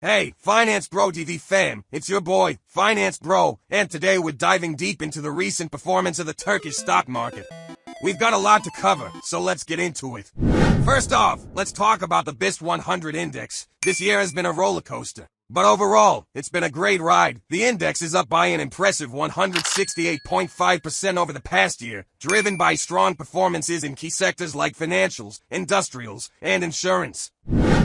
Hey, Finance Bro TV fam, it's your boy, Finance Bro, and today we're diving deep into the recent performance of the Turkish stock market. We've got a lot to cover, so let's get into it. First off, let's talk about the BIST 100 index. This year has been a roller coaster, but overall, it's been a great ride. The index is up by an impressive 168.5% over the past year, driven by strong performances in key sectors like financials, industrials, and insurance.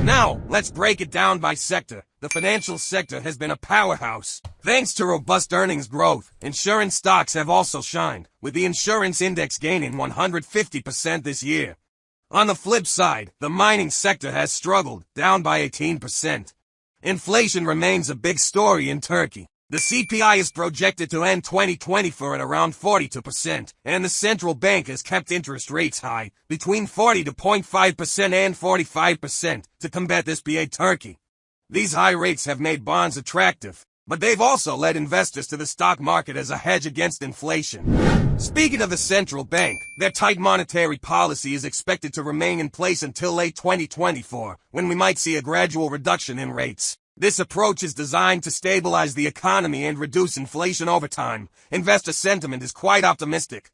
Now, let's break it down by sector. The financial sector has been a powerhouse. Thanks to robust earnings growth, insurance stocks have also shined, with the insurance index gaining 150% this year. On the flip side, the mining sector has struggled, down by 18%. Inflation remains a big story in Turkey. The CPI is projected to end 2024 at around 42%, and the central bank has kept interest rates high, between 40.5% and 45%, to combat this BA Turkey. These high rates have made bonds attractive, but they've also led investors to the stock market as a hedge against inflation. Speaking of the central bank, their tight monetary policy is expected to remain in place until late 2024, when we might see a gradual reduction in rates. This approach is designed to stabilize the economy and reduce inflation over time. Investor sentiment is quite optimistic.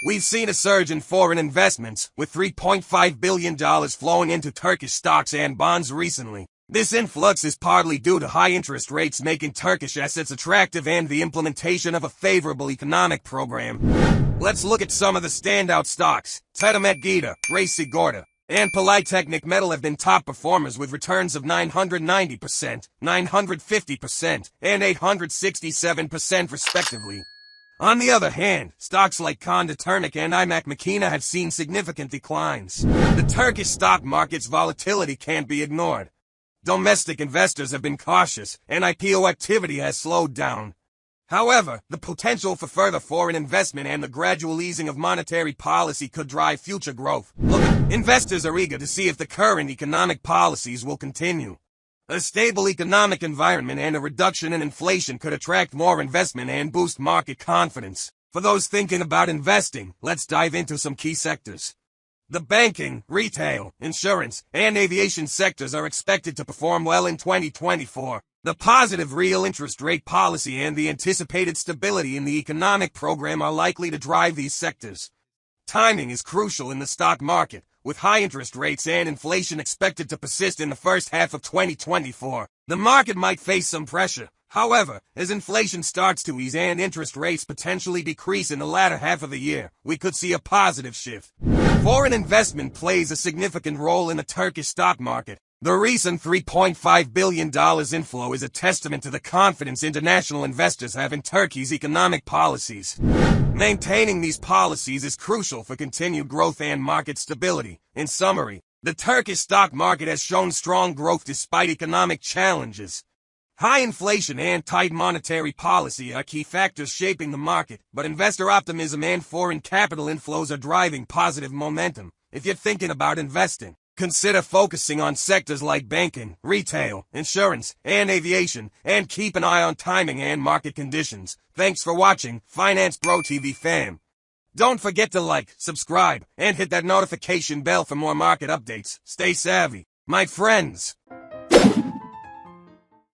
We've seen a surge in foreign investments, with $3.5 billion flowing into Turkish stocks and bonds recently. This influx is partly due to high interest rates making Turkish assets attractive and the implementation of a favorable economic program. Let's look at some of the standout stocks. Tedemet Gita, Reis Sigorta, and Polytechnic Metal have been top performers with returns of 990%, 950%, and 867% respectively. On the other hand, stocks like Konda Turnic and IMAC Makina have seen significant declines. The Turkish stock market's volatility can't be ignored. Domestic investors have been cautious, and IPO activity has slowed down. However, the potential for further foreign investment and the gradual easing of monetary policy could drive future growth. Look, investors are eager to see if the current economic policies will continue. A stable economic environment and a reduction in inflation could attract more investment and boost market confidence. For those thinking about investing, let's dive into some key sectors. The banking, retail, insurance, and aviation sectors are expected to perform well in 2024. The positive real interest rate policy and the anticipated stability in the economic program are likely to drive these sectors. Timing is crucial in the stock market, with high interest rates and inflation expected to persist in the first half of 2024. The market might face some pressure. However, as inflation starts to ease and interest rates potentially decrease in the latter half of the year, we could see a positive shift. Foreign investment plays a significant role in the Turkish stock market. The recent $3.5 billion inflow is a testament to the confidence international investors have in Turkey's economic policies. Maintaining these policies is crucial for continued growth and market stability. In summary, the Turkish stock market has shown strong growth despite economic challenges. High inflation and tight monetary policy are key factors shaping the market, but investor optimism and foreign capital inflows are driving positive momentum. If you're thinking about investing, consider focusing on sectors like banking, retail, insurance, and aviation, and keep an eye on timing and market conditions. Thanks for watching, Finance Bro TV fam. Don't forget to like, subscribe, and hit that notification bell for more market updates. Stay savvy, my friends.